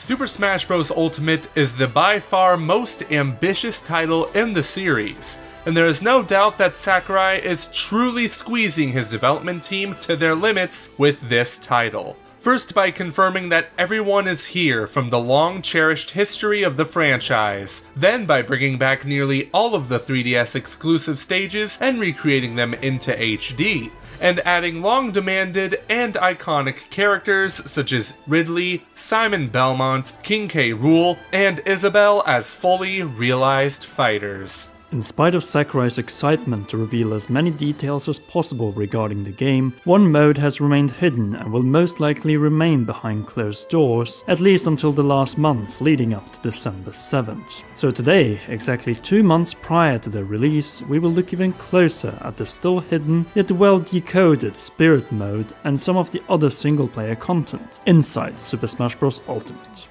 Super Smash Bros. Ultimate is the by far most ambitious title in the series, and there is no doubt that Sakurai is truly squeezing his development team to their limits with this title. First by confirming that everyone is here from the long-cherished history of the franchise, then by bringing back nearly all of the 3DS exclusive stages and recreating them into HD, and adding long-demanded and iconic characters such as Ridley, Simon Belmont, King K. Rool, and Isabelle as fully realized fighters. In spite of Sakurai's excitement to reveal as many details as possible regarding the game, one mode has remained hidden and will most likely remain behind closed doors, at least until the last month leading up to December 7th. So today, exactly 2 months prior to the release, we will look even closer at the still hidden yet well decoded Spirit mode and some of the other single player content inside Super Smash Bros. Ultimate.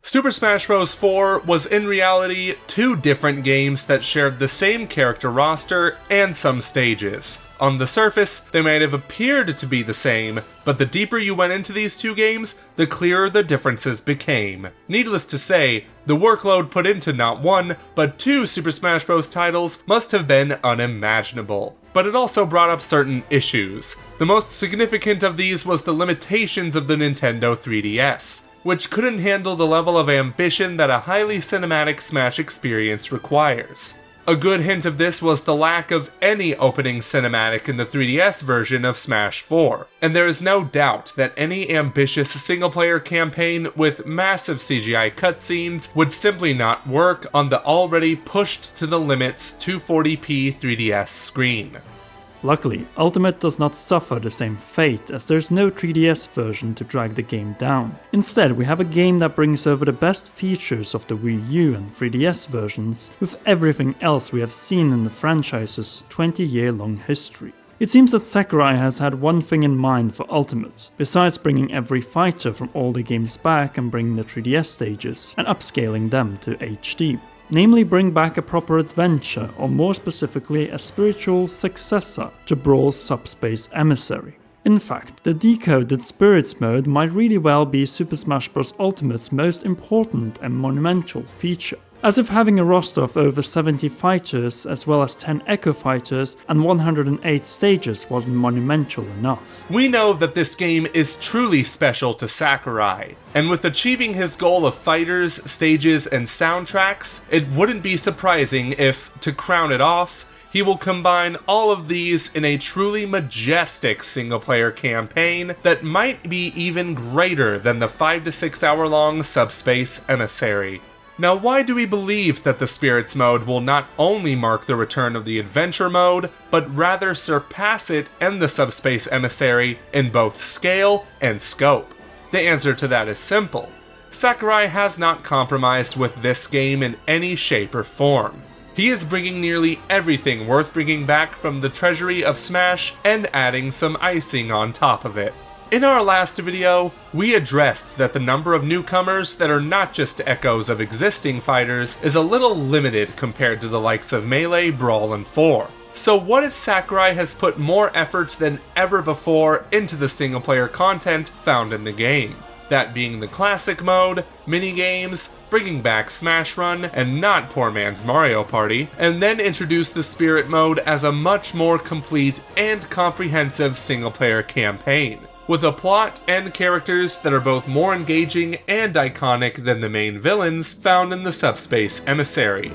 Super Smash Bros. 4 was in reality 2 different games that shared the same character roster and some stages. On the surface, they might have appeared to be the same, but the deeper you went into these 2 games, the clearer the differences became. Needless to say, the workload put into not 1, but 2 Super Smash Bros. Titles must have been unimaginable. But it also brought up certain issues. The most significant of these was the limitations of the Nintendo 3DS, which couldn't handle the level of ambition that a highly cinematic Smash experience requires. A good hint of this was the lack of any opening cinematic in the 3DS version of Smash 4, and there is no doubt that any ambitious single-player campaign with massive CGI cutscenes would simply not work on the already pushed to the limits 240p 3DS screen. Luckily, Ultimate does not suffer the same fate as there's no 3DS version to drag the game down. Instead, we have a game that brings over the best features of the Wii U and 3DS versions with everything else we have seen in the franchise's 20-year-long history. It seems that Sakurai has had one thing in mind for Ultimate, besides bringing every fighter from all the games back and bringing the 3DS stages and upscaling them to HD. Namely, bring back a proper adventure, or more specifically a spiritual successor to Brawl's Subspace EMISSARY. In fact, the decoded Spirits mode might really well be Super Smash Bros. Ultimate's most important and monumental feature. As if having a roster of over 70 fighters, as well as 10 Echo Fighters and 108 stages wasn't monumental enough. We know that this game is truly special to Sakurai, and with achieving his goal of fighters, stages, and soundtracks, it wouldn't be surprising if, to crown it off, he will combine all of these in a truly majestic single-player campaign that might be even greater than the 5 to 6 hour long Subspace Emissary. Now, why do we believe that the Spirits mode will not only mark the return of the Adventure mode, but rather surpass it and the Subspace Emissary in both scale and scope? The answer to that is simple. Sakurai has not compromised with this game in any shape or form. He is bringing nearly everything worth bringing back from the treasury of Smash and adding some icing on top of it. In our last video, we addressed that the number of newcomers that are not just echoes of existing fighters is a little limited compared to the likes of Melee, Brawl, and 4. So what if Sakurai has put more efforts than ever before into the single-player content found in the game? That being the classic mode, minigames, bringing back Smash Run, and not poor man's Mario Party, and then introduce the Spirit mode as a much more complete and comprehensive single-player campaign, with a plot and characters that are both more engaging and iconic than the main villains found in the Subspace Emissary.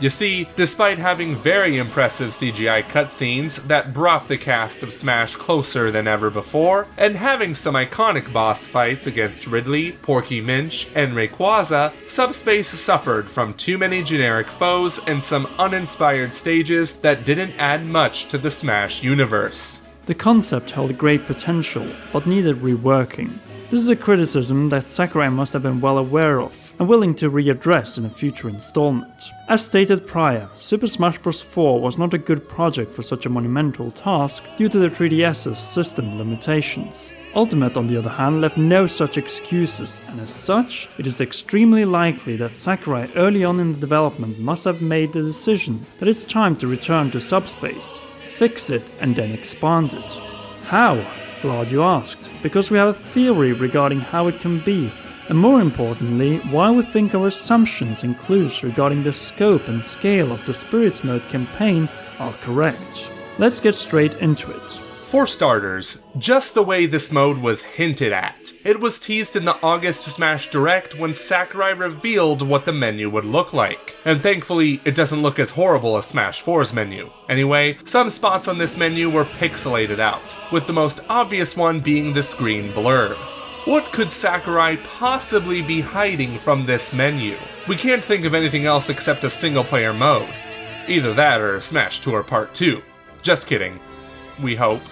You see, despite having very impressive CGI cutscenes that brought the cast of Smash closer than ever before, and having some iconic boss fights against Ridley, Porky Minch, and Rayquaza, Subspace suffered from too many generic foes and some uninspired stages that didn't add much to the Smash universe. The concept held great potential, but needed reworking. This is a criticism that Sakurai must have been well aware of and willing to readdress in a future installment. As stated prior, Super Smash Bros. 4 was not a good project for such a monumental task due to the 3DS's system limitations. Ultimate, on the other hand, left no such excuses, and as such, it is extremely likely that Sakurai early on in the development must have made the decision that it's time to return to Subspace, fix it, and then expand it. How? Glad you asked, because we have a theory regarding how it can be, and more importantly, why we think our assumptions and clues regarding the scope and scale of the Spirits Mode campaign are correct. Let's get straight into it. For starters, just the way this mode was hinted at. It was teased in the August Smash Direct when Sakurai revealed what the menu would look like. And thankfully, it doesn't look as horrible as Smash 4's menu. Anyway, some spots on this menu were pixelated out, with the most obvious one being this green blurb. What could Sakurai possibly be hiding from this menu? We can't think of anything else except a single-player mode. Either that or Smash Tour Part 2. Just kidding. We hope.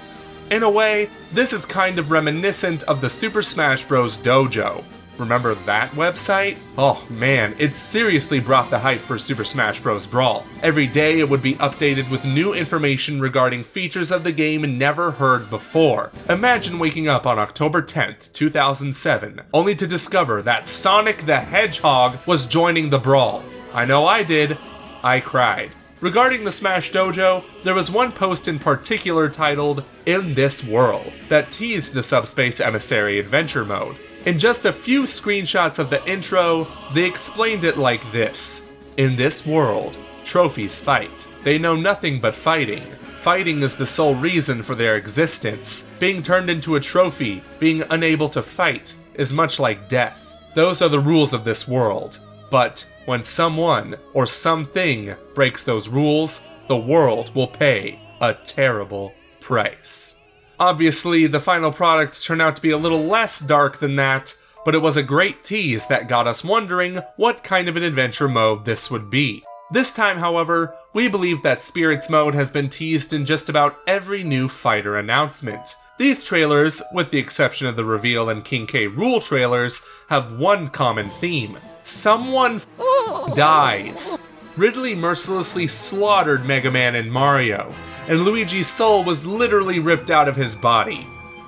In a way, this is kind of reminiscent of the Super Smash Bros. Dojo. Remember that website? Oh man, it seriously brought the hype for Super Smash Bros. Brawl. Every day it would be updated with new information regarding features of the game never heard before. Imagine waking up on October 10th, 2007, only to discover that Sonic the Hedgehog was joining the Brawl. I know I did. I cried. Regarding the Smash Dojo, there was one post in particular titled, "In This World," that teased the Subspace Emissary Adventure Mode. In just a few screenshots of the intro, they explained it like this. In this world, trophies fight. They know nothing but fighting. Fighting is the sole reason for their existence. Being turned into a trophy, being unable to fight, is much like death. Those are the rules of this world. But when someone or something breaks those rules, the world will pay a terrible price. Obviously, the final product turned out to be a little less dark than that, but it was a great tease that got us wondering what kind of an adventure mode this would be. This time, however, we believe that Spirits Mode has been teased in just about every new fighter announcement. These trailers, with the exception of the reveal and King K. Rool trailers, have one common theme. Someone dies. Ridley mercilessly slaughtered Mega Man and Mario, and Luigi's soul was literally ripped out of his body.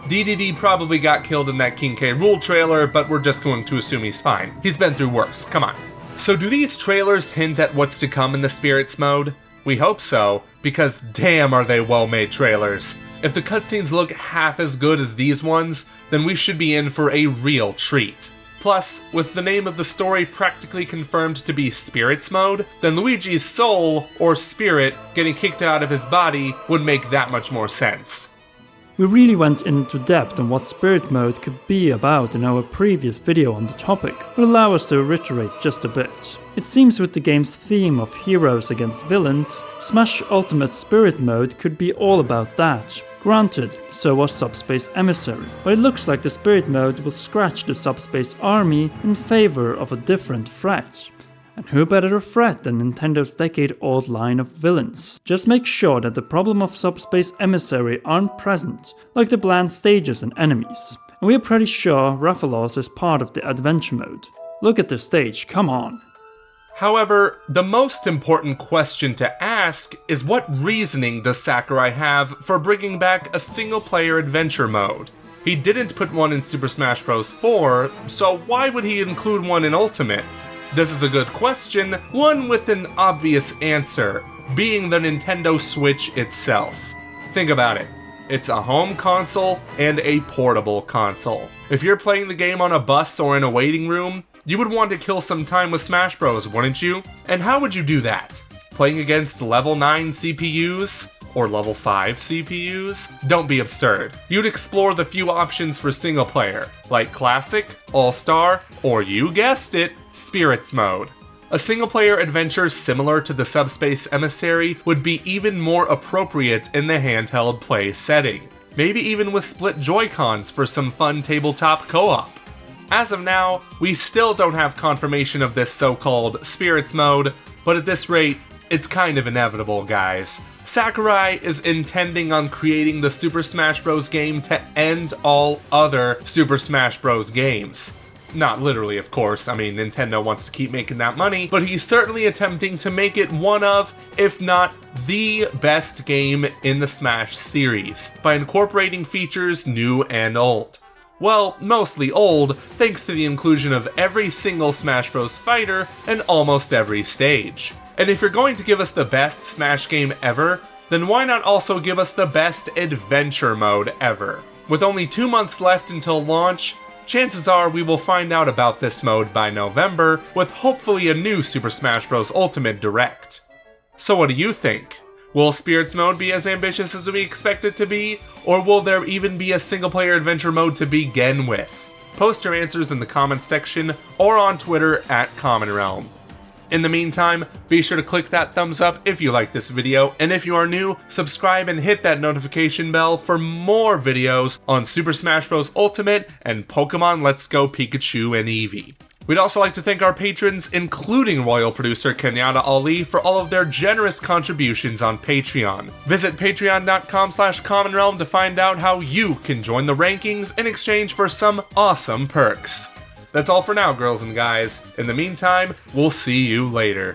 DDD probably got killed in that King K. Rool trailer, but we're just going to assume he's fine. He's been through worse, come on. So do these trailers hint at what's to come in the Spirits Mode? We hope so, because damn are they well-made trailers. If the cutscenes look half as good as these ones, then we should be in for a real treat. Plus, with the name of the story practically confirmed to be Spirits Mode, then Luigi's soul, or spirit, getting kicked out of his body would make that much more sense. We really went into depth on what Spirit Mode could be about in our previous video on the topic, but allow us to reiterate just a bit. It seems with the game's theme of heroes against villains, Smash Ultimate Spirit Mode could be all about that. Granted, so was Subspace Emissary, but it looks like the Spirit Mode will scratch the Subspace army in favor of a different threat. And who better a threat than Nintendo's decade-old line of villains? Just make sure that the problem of Subspace Emissary aren't present, like the bland stages and enemies. And we are pretty sure Rathalos is part of the adventure mode. Look at the stage, come on. However, the most important question to ask is what reasoning does Sakurai have for bringing back a single-player adventure mode? He didn't put one in Super Smash Bros. 4, so why would he include one in Ultimate? This is a good question, one with an obvious answer, being the Nintendo Switch itself. Think about it. It's a home console and a portable console. If you're playing the game on a bus or in a waiting room, you would want to kill some time with Smash Bros, wouldn't you? And how would you do that? Playing against level 9 CPUs? Or level 5 CPUs? Don't be absurd. You'd explore the few options for single player, like Classic, All-Star, or you guessed it, Spirits Mode. A single player adventure similar to the Subspace Emissary would be even more appropriate in the handheld play setting. Maybe even with split Joy-Cons for some fun tabletop co-op. As of now, we still don't have confirmation of this so-called Spirits Mode, but at this rate, it's kind of inevitable, guys. Sakurai is intending on creating the Super Smash Bros. Game to end all other Super Smash Bros. Games. Not literally, of course. I mean, Nintendo wants to keep making that money, but he's certainly attempting to make it one of, if not the best game in the Smash series, by incorporating features new and old. Well, mostly old, thanks to the inclusion of every single Smash Bros. Fighter and almost every stage. And if you're going to give us the best Smash game ever, then why not also give us the best adventure mode ever? With only 2 months left until launch, chances are we will find out about this mode by November, with hopefully a new Super Smash Bros. Ultimate Direct. So what do you think? Will Spirits mode be as ambitious as we expect it to be, or will there even be a single-player adventure mode to begin with? Post your answers in the comments section or on Twitter @CommonRealm. In the meantime, be sure to click that thumbs up if you like this video, and if you are new, subscribe and hit that notification bell for more videos on Super Smash Bros. Ultimate and Pokemon Let's Go Pikachu and Eevee. We'd also like to thank our patrons, including royal producer Kenyatta Ali, for all of their generous contributions on Patreon. Visit patreon.com/CommonRealm to find out how you can join the rankings in exchange for some awesome perks. That's all for now, girls and guys. In the meantime, we'll see you later.